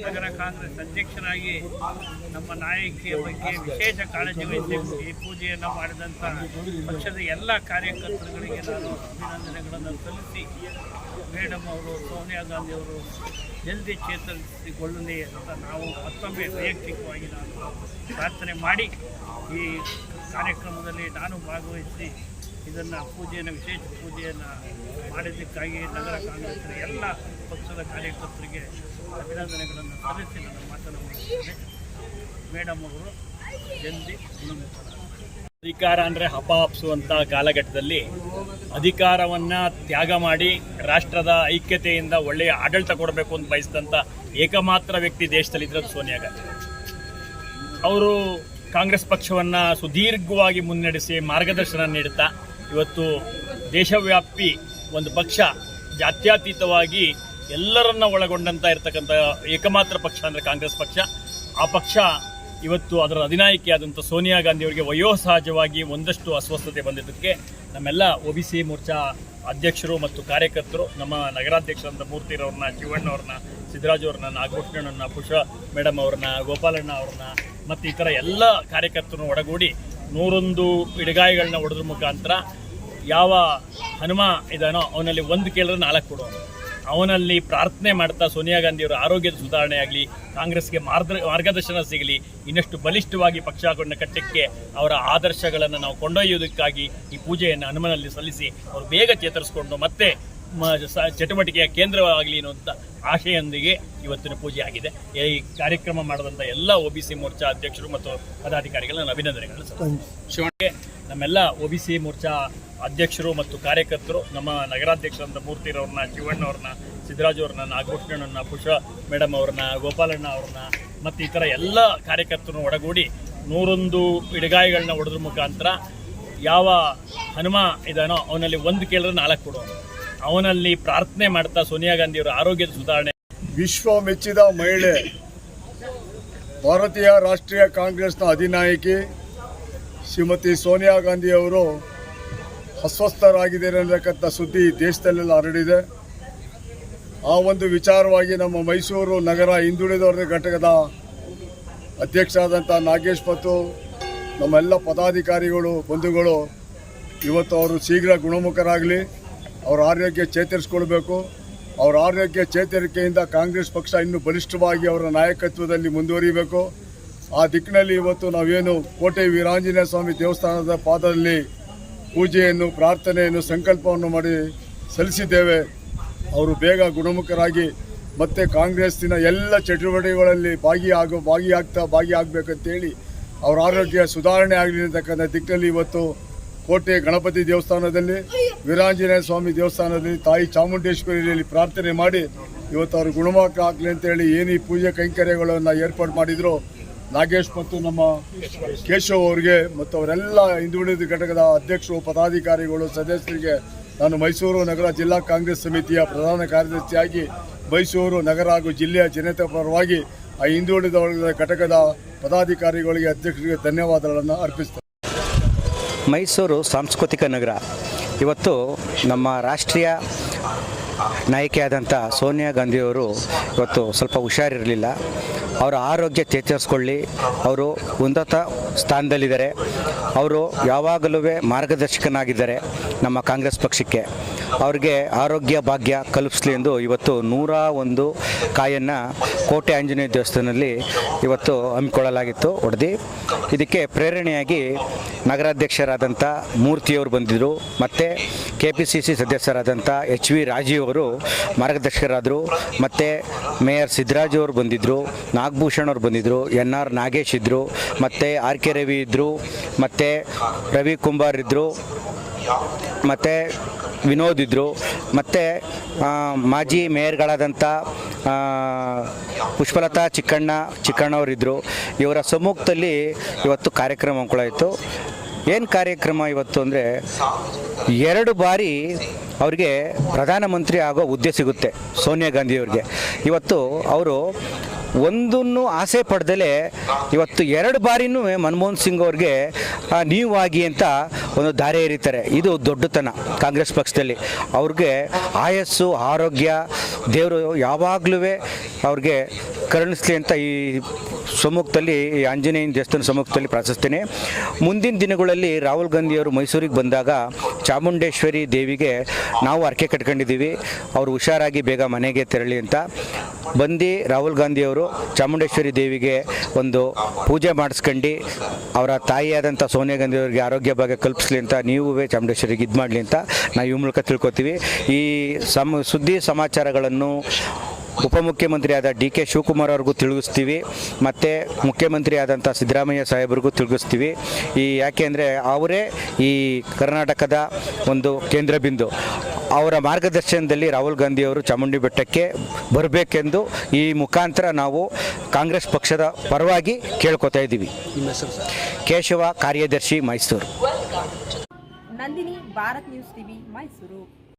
ನಗರ ಕಾಂಗ್ರೆಸ್ ಅಧ್ಯಕ್ಷರಾಗಿ ನಮ್ಮ ನಾಯಕಿಯ ಬಗ್ಗೆ ವಿಶೇಷ ಕಾಳಜಿ ವಹಿಸಿ ಈ ಪೂಜೆಯನ್ನು ಮಾಡಿದಂಥ ಪಕ್ಷದ ಎಲ್ಲ ಕಾರ್ಯಕರ್ತರುಗಳಿಗೆ ನಾನು ಅಭಿನಂದನೆಗಳನ್ನು ಸಲ್ಲಿಸಿ ಮೇಡಮ್ ಅವರು ಸೋನಿಯಾ ಗಾಂಧಿ ಅವರು ಜಲ್ದಿ ಚೇತರಿಸಿಕೊಳ್ಳಲಿ ಅಂತ ನಾವು ಮತ್ತೊಮ್ಮೆ ವೈಯಕ್ತಿಕವಾಗಿ ನಾನು ಪ್ರಾರ್ಥನೆ ಮಾಡಿ ಈ ಕಾರ್ಯಕ್ರಮದಲ್ಲಿ ನಾನು ಭಾಗವಹಿಸಿ ಇದನ್ನು ಪೂಜೆಯನ್ನು ವಿಶೇಷ ಪೂಜೆಯನ್ನು ಮಾಡಿದ್ದಕ್ಕಾಗಿ ನಗರ ಕಾಂಗ್ರೆಸ್ನ ಎಲ್ಲ ಪಕ್ಷದ ಕಾರ್ಯಕರ್ತರಿಗೆ ಅಭಿನಂದನೆಗಳನ್ನು ಸಲ್ಲಿಸಿ ನನ್ನ ಮಾತನ್ನು ಮುಗಿಸ್ತೇನೆ. ಮೇಡಮ್ ಅವರು ಜಲ್ದಿ ಉನ್ನತರಾಗಲಿ. ಅಧಿಕಾರ ಅಂದರೆ ಹಪಾಪ್ಸುವಂಥ ಕಾಲಘಟ್ಟದಲ್ಲಿ ಅಧಿಕಾರವನ್ನು ತ್ಯಾಗ ಮಾಡಿ ರಾಷ್ಟ್ರದ ಐಕ್ಯತೆಯಿಂದ ಒಳ್ಳೆಯ ಆಡಳಿತ ಕೊಡಬೇಕು ಅಂತ ಬಯಸಿದಂಥ ಏಕಮಾತ್ರ ವ್ಯಕ್ತಿ ದೇಶದಲ್ಲಿ ಇದ್ರದ್ದು ಸೋನಿಯಾ ಗಾಂಧಿ. ಅವರು ಕಾಂಗ್ರೆಸ್ ಪಕ್ಷವನ್ನು ಸುದೀರ್ಘವಾಗಿ ಮುನ್ನಡೆಸಿ ಮಾರ್ಗದರ್ಶನ ನೀಡುತ್ತಾ ಇವತ್ತು ದೇಶವ್ಯಾಪಿ ಒಂದು ಪಕ್ಷ ಜಾತ್ಯತೀತವಾಗಿ ಎಲ್ಲರನ್ನ ಒಳಗೊಂಡಂತ ಇರತಕ್ಕಂಥ ಏಕಮಾತ್ರ ಪಕ್ಷ ಅಂದರೆ ಕಾಂಗ್ರೆಸ್ ಪಕ್ಷ. ಆ ಪಕ್ಷ ಇವತ್ತು ಅದರ ಅಧಿನಾಯಕಿಯಾದಂಥ ಸೋನಿಯಾ ಗಾಂಧಿ ಅವರಿಗೆ ವಯೋಸಹಜವಾಗಿ ಒಂದಷ್ಟು ಅಸ್ವಸ್ಥತೆ ಬಂದಿದ್ದಕ್ಕೆ ನಮ್ಮೆಲ್ಲ OBC ಮೋರ್ಚಾ ಅಧ್ಯಕ್ಷರು ಮತ್ತು ಕಾರ್ಯಕರ್ತರು, ನಮ್ಮ ನಗರಾಧ್ಯಕ್ಷರಾದ ಮೂರ್ತಿರವ್ರನ್ನ, ಶಿವಣ್ಣವ್ರನ್ನ, ಸಿದ್ದರಾಜು ಅವ್ರನ್ನ, ನಾಗಭೂಷಣವ್ರನ್ನ, ಪುಷ ಮೇಡಮ್ ಅವ್ರನ್ನ, ಗೋಪಾಲಣ್ಣ ಅವ್ರನ್ನ ಮತ್ತು ಈ ಥರ ಎಲ್ಲ ಕಾರ್ಯಕರ್ತರನ್ನು ಒಳಗೂಡಿ 101 ಇಡಗಾಯಿಗಳನ್ನ ಹೊಡೆದ್ರ ಮುಖಾಂತರ ಯಾವ ಹನುಮ ಇದಾನೋ ಅವನಲ್ಲಿ ಒಂದು ಕೇಳಿದ್ರೆ 4 ಕೊಡು, ಅವನಲ್ಲಿ ಪ್ರಾರ್ಥನೆ ಮಾಡ್ತಾ ಸೋನಿಯಾ ಗಾಂಧಿಯವರ ಆರೋಗ್ಯದ ಸುಧಾರಣೆ ಆಗಲಿ, ಕಾಂಗ್ರೆಸ್ಗೆ ಮಾರ್ಗದರ್ಶನ ಸಿಗಲಿ, ಇನ್ನಷ್ಟು ಬಲಿಷ್ಠವಾಗಿ ಪಕ್ಷವನ್ನು ಕಟ್ಟಕ್ಕೆ ಅವರ ಆದರ್ಶಗಳನ್ನು ನಾವು ಕೊಂಡೊಯ್ಯೋದಕ್ಕಾಗಿ ಈ ಪೂಜೆಯನ್ನು ಹನುಮನಲ್ಲಿ ಸಲ್ಲಿಸಿ ಅವರು ಬೇಗ ಚೇತರಿಸಿಕೊಂಡು ಮತ್ತೆ ಚಟುವಟಿಕೆಯ ಕೇಂದ್ರವಾಗಲಿ ಅನ್ನುವಂಥ ಆಶೆಯೊಂದಿಗೆ ಇವತ್ತಿನ ಪೂಜೆ ಆಗಿದೆ. ಈ ಕಾರ್ಯಕ್ರಮ ಮಾಡಿದಂಥ ಎಲ್ಲ OBC ಮೋರ್ಚಾ ಅಧ್ಯಕ್ಷರು ಮತ್ತು ಪದಾಧಿಕಾರಿಗಳನ್ನು ಅಭಿನಂದನೆಗಳನ್ನು ಸಲ್ಲಿಸ್ತೇನೆ. ನಮ್ಮೆಲ್ಲ OBC ಮೋರ್ಚಾ ಅಧ್ಯಕ್ಷರು ಮತ್ತು ಕಾರ್ಯಕರ್ತರು, ನಮ್ಮ ನಗರಾಧ್ಯಕ್ಷರಾದ ಮೂರ್ತಿರವ್ರನ್ನ, ಶಿವಣ್ಣವ್ರನ್ನ, ಸಿದ್ದರಾಜು ಅವ್ರನ್ನ, ನಾಗಭೂಷಣವ್ರನ್ನ, ಪುಷ ಮೇಡಮ್ ಅವ್ರನ್ನ, ಗೋಪಾಲಣ್ಣ ಅವ್ರನ್ನ ಮತ್ತು ಈ ಥರ ಎಲ್ಲ ಕಾರ್ಯಕರ್ತರನ್ನು ಒಳಗೂಡಿ 101 ಇಡಗಾಯಿಗಳನ್ನ ಹೊಡೆದ್ರ ಮುಖಾಂತರ ಯಾವ ಹನುಮ ಇದಾನೋ ಅವನಲ್ಲಿ ಒಂದು ಕೇಳಿದ್ರೆ 4 ಕೊಡು, ಅವನಲ್ಲಿ ಪ್ರಾರ್ಥನೆ ಮಾಡ್ತಾ ಸೋನಿಯಾ ಗಾಂಧಿಯವರ ಆರೋಗ್ಯದ ಸುಧಾರಣೆ. ವಿಶ್ವ ಮೆಚ್ಚಿದ ಮಹಿಳೆ, ಭಾರತೀಯ ರಾಷ್ಟ್ರೀಯ ಕಾಂಗ್ರೆಸ್ನ ಅಧಿನಾಯಕಿ ಶ್ರೀಮತಿ ಸೋನಿಯಾ ಗಾಂಧಿಯವರು ಅಸ್ವಸ್ಥರಾಗಿದ್ದಾರೆ ಅನ್ನತಕ್ಕಂಥ ಸುದ್ದಿ ದೇಶದಲ್ಲೆಲ್ಲ ಹರಡಿದೆ. ಆ ಒಂದು ವಿಚಾರವಾಗಿ ನಮ್ಮ ಮೈಸೂರು ನಗರ ಹಿಂದುಳಿದ ವರ್ಗ ಘಟಕದ ಅಧ್ಯಕ್ಷರಾದಂಥ ನಾಗೇಶ್ ಮತ್ತು ನಮ್ಮೆಲ್ಲ ಪದಾಧಿಕಾರಿಗಳು ಬಂಧುಗಳು ಇವತ್ತು ಅವರು ಶೀಘ್ರ ಗುಣಮುಖರಾಗಲಿ, ಅವರ ಆರೋಗ್ಯ ಚೇತರಿಸಿಕೊಳ್ಬೇಕು. ಅವರ ಆರೋಗ್ಯ ಚೇತರಿಕೆಯಿಂದ ಕಾಂಗ್ರೆಸ್ ಪಕ್ಷ ಇನ್ನೂ ಬಲಿಷ್ಠವಾಗಿ ಅವರ ನಾಯಕತ್ವದಲ್ಲಿ ಮುಂದುವರಿಬೇಕು. ಆ ದಿಕ್ಕಿನಲ್ಲಿ ಇವತ್ತು ನಾವೇನು ಕೋಟೆ ವೀರಾಂಜನೇಯ ಸ್ವಾಮಿ ದೇವಸ್ಥಾನದ ಪಾದದಲ್ಲಿ ಪೂಜೆಯನ್ನು, ಪ್ರಾರ್ಥನೆಯನ್ನು, ಸಂಕಲ್ಪವನ್ನು ಮಾಡಿ ಸಲ್ಲಿಸಿದ್ದೇವೆ. ಅವರು ಬೇಗ ಗುಣಮುಖರಾಗಿ ಮತ್ತೆ ಕಾಂಗ್ರೆಸ್ಸಿನ ಎಲ್ಲ ಚಟುವಟಿಕೆಗಳಲ್ಲಿ ಭಾಗಿಯಾಗಬೇಕಂತೇಳಿ ಅವರ ಆರೋಗ್ಯ ಸುಧಾರಣೆ ಆಗಲಿ ಅಂತಕ್ಕಂಥ ದಿಕ್ಕಿನಲ್ಲಿ ಇವತ್ತು ಕೋಟೆ ಗಣಪತಿ ದೇವಸ್ಥಾನದಲ್ಲಿ, ವೀರಾಂಜನೇಯ ಸ್ವಾಮಿ ದೇವಸ್ಥಾನದಲ್ಲಿ, ತಾಯಿ ಚಾಮುಂಡೇಶ್ವರಿಯಲ್ಲಿ ಪ್ರಾರ್ಥನೆ ಮಾಡಿ ಇವತ್ತು ಅವರು ಗುಣಮುಖ ಆಗಲಿ ಅಂತೇಳಿ ಏನು ಈ ಪೂಜೆ ಕೈಂಕರ್ಯಗಳನ್ನು ಏರ್ಪಾಡು ಮಾಡಿದ್ರು ನಾಗೇಶ್ ಮತ್ತು ನಮ್ಮ ಕೇಶವ್ ಅವರಿಗೆ ಮತ್ತು ಅವರೆಲ್ಲ ಹಿಂದುಳಿದ ಘಟಕದ ಅಧ್ಯಕ್ಷರು, ಪದಾಧಿಕಾರಿಗಳು, ಸದಸ್ಯರಿಗೆ ನಾನು ಮೈಸೂರು ನಗರ ಜಿಲ್ಲಾ ಕಾಂಗ್ರೆಸ್ ಸಮಿತಿಯ ಪ್ರಧಾನ ಕಾರ್ಯದರ್ಶಿಯಾಗಿ ಮೈಸೂರು ನಗರ ಹಾಗೂ ಜಿಲ್ಲೆಯ ಜನತೆ ಪರವಾಗಿ ಆ ಹಿಂದುಳಿದ ವರ್ಗದ ಘಟಕದ ಪದಾಧಿಕಾರಿಗಳಿಗೆ, ಅಧ್ಯಕ್ಷರಿಗೆ ಧನ್ಯವಾದಗಳನ್ನು ಅರ್ಪಿಸ್ತೇನೆ. ಮೈಸೂರು ಸಾಂಸ್ಕೃತಿಕ ನಗರ ಇವತ್ತು ನಮ್ಮ ರಾಷ್ಟ್ರೀಯ ನಾಯಕಿಯಾದಂಥ ಸೋನಿಯಾ ಗಾಂಧಿಯವರು ಇವತ್ತು ಸ್ವಲ್ಪ ಹುಷಾರಿರಲಿಲ್ಲ. ಅವರ ಆರೋಗ್ಯ ಚೇತರಿಸ್ಕೊಳ್ಳಿ, ಅವರು ಉನ್ನತ ಸ್ಥಾನದಲ್ಲಿದ್ದಾರೆ. ಅವರು ಯಾವಾಗಲೂ ಮಾರ್ಗದರ್ಶಕನಾಗಿದ್ದಾರೆ ನಮ್ಮ ಕಾಂಗ್ರೆಸ್ ಪಕ್ಷಕ್ಕೆ. ಅವ್ರಿಗೆ ಆರೋಗ್ಯ ಭಾಗ್ಯ ಕಲ್ಪಿಸಲಿ ಎಂದು ಇವತ್ತು 101 ಕಾಯನ್ನು ಕೋಟೆ ಆಂಜನೇಯ ದೇವಸ್ಥಾನದಲ್ಲಿ ಇವತ್ತು ಹಮ್ಮಿಕೊಳ್ಳಲಾಗಿತ್ತು. ಇದಕ್ಕೆ ಪ್ರೇರಣೆಯಾಗಿ ನಗರಾಧ್ಯಕ್ಷರಾದಂಥ ಮೂರ್ತಿಯವರು ಬಂದಿದ್ದರು, ಮತ್ತು KPCC ಸದಸ್ಯರಾದಂಥ HV ರಾಜೀವ್ ಅವರು ಮಾರ್ಗದರ್ಶಕರಾದರು, ಮತ್ತು ಮೇಯರ್ ಸಿದ್ದರಾಜು ಅವರು ಬಂದಿದ್ದರು, ನಾಗಭೂಷಣ್ ಅವರು ಬಂದಿದ್ದರು, NR ನಾಗೇಶ್ ಇದ್ದರು, ಮತ್ತು RK ರವಿ ಇದ್ದರು, ಮತ್ತು ರವಿ ಕುಂಬಾರ್ ಇದ್ದರು, ಮತ್ತು ವಿನೋದ್ ಇದ್ದರು, ಮತ್ತು ಮಾಜಿ ಮೇಯರ್ಗಳಾದಂಥ ಪುಷ್ಪಲತಾ ಚಿಕ್ಕಣ್ಣವರಿದ್ದರು. ಇವರ ಸಮ್ಮುಖದಲ್ಲಿ ಇವತ್ತು ಕಾರ್ಯಕ್ರಮ ಹಮ್ಮಿಕೊಳ್ಳಾಯಿತು. ಏನು ಕಾರ್ಯಕ್ರಮ ಇವತ್ತು ಅಂದರೆ 2 ಬಾರಿ ಅವರಿಗೆ ಪ್ರಧಾನಮಂತ್ರಿ ಆಗೋ ಹುದ್ದೆ ಸಿಗುತ್ತೆ ಸೋನಿಯಾ ಗಾಂಧಿಯವ್ರಿಗೆ. ಇವತ್ತು ಅವರು ಒಂದನ್ನು ಆಸೆ ಪಡೆದಲೇ ಇವತ್ತು 2 ಬಾರಿನೂ ಮನಮೋಹನ್ ಸಿಂಗ್ ಅವ್ರಿಗೆ ನೀವು ಆಗಿ ಅಂತ ಒಂದು ದಾರಿ ಎರಿತಾರೆ. ಇದು ದೊಡ್ಡತನ ಕಾಂಗ್ರೆಸ್ ಪಕ್ಷದಲ್ಲಿ. ಅವ್ರಿಗೆ ಆಯಸ್ಸು, ಆರೋಗ್ಯ ದೇವರು ಯಾವಾಗಲೂ ಅವ್ರಿಗೆ ಕರುಣಿಸಲಿ ಅಂತ ಈ ಸಮ್ಮುಖದಲ್ಲಿ ಈ ಆಂಜನೇಯನ ದೇವಸ್ಥಾನ ಸಮ್ಮುಖದಲ್ಲಿ ಪ್ರಾರ್ಥಿಸ್ತೇನೆ. ಮುಂದಿನ ದಿನಗಳಲ್ಲಿ ರಾಹುಲ್ ಗಾಂಧಿಯವರು ಮೈಸೂರಿಗೆ ಬಂದಾಗ ಚಾಮುಂಡೇಶ್ವರಿ ದೇವಿಗೆ ನಾವು ಹರಕೆ ಕಟ್ಕೊಂಡಿದ್ದೀವಿ, ಅವರು ಹುಷಾರಾಗಿ ಬೇಗ ಮನೆಗೆ ತೆರಳಿ ಅಂತ. ಬಂದು ರಾಹುಲ್ ಗಾಂಧಿಯವರು ಚಾಮುಂಡೇಶ್ವರಿ ದೇವಿಗೆ ಒಂದು ಪೂಜೆ ಮಾಡಿಸ್ಕೊಂಡು ಅವರ ತಾಯಿಯಾದಂಥ ಸೋನಿಯಾ ಗಾಂಧಿ ಅವರಿಗೆ ಆರೋಗ್ಯ ಭಾಗ್ಯ ಕಲ್ಪಿಸಲಿ ಅಂತ ನೀವು ಚಾಮುಂಡೇಶ್ವರಿಗೆ ಇದು ಮಾಡಲಿ ಅಂತ ನಾವು ಈ ಮೂಲಕ ತಿಳ್ಕೊತೀವಿ. ಈ ಸುದ್ದಿ ಸಮಾಚಾರಗಳನ್ನು ಉಪಮುಖ್ಯಮಂತ್ರಿ ಆದ ಡಿ ಕೆ ಶಿವಕುಮಾರ್ ಅವ್ರಿಗೂ ತಿಳಿಸ್ತೀವಿ, ಮತ್ತು ಮುಖ್ಯಮಂತ್ರಿ ಆದಂಥ ಸಿದ್ದರಾಮಯ್ಯ ಸಾಹೇಬ್ರಿಗೂ ತಿಳಿಸ್ತೀವಿ. ಯಾಕೆ ಅಂದರೆ ಅವರೇ ಈ ಕರ್ನಾಟಕದ ಒಂದು ಕೇಂದ್ರ ಬಿಂದು. ಅವರ ಮಾರ್ಗದರ್ಶನದಲ್ಲಿ ರಾಹುಲ್ ಗಾಂಧಿಯವರು ಚಾಮುಂಡಿ ಬೆಟ್ಟಕ್ಕೆ ಬರಬೇಕೆಂದು ಈ ಮುಖಾಂತರ ನಾವು ಕಾಂಗ್ರೆಸ್ ಪಕ್ಷದ ಪರವಾಗಿ ಕೇಳ್ಕೊತಾ ಇದ್ದೀವಿ. ಕೇಶವ, ಕಾರ್ಯದರ್ಶಿ, ಮೈಸೂರು. Nandini, Bharat news TV, Mysuru.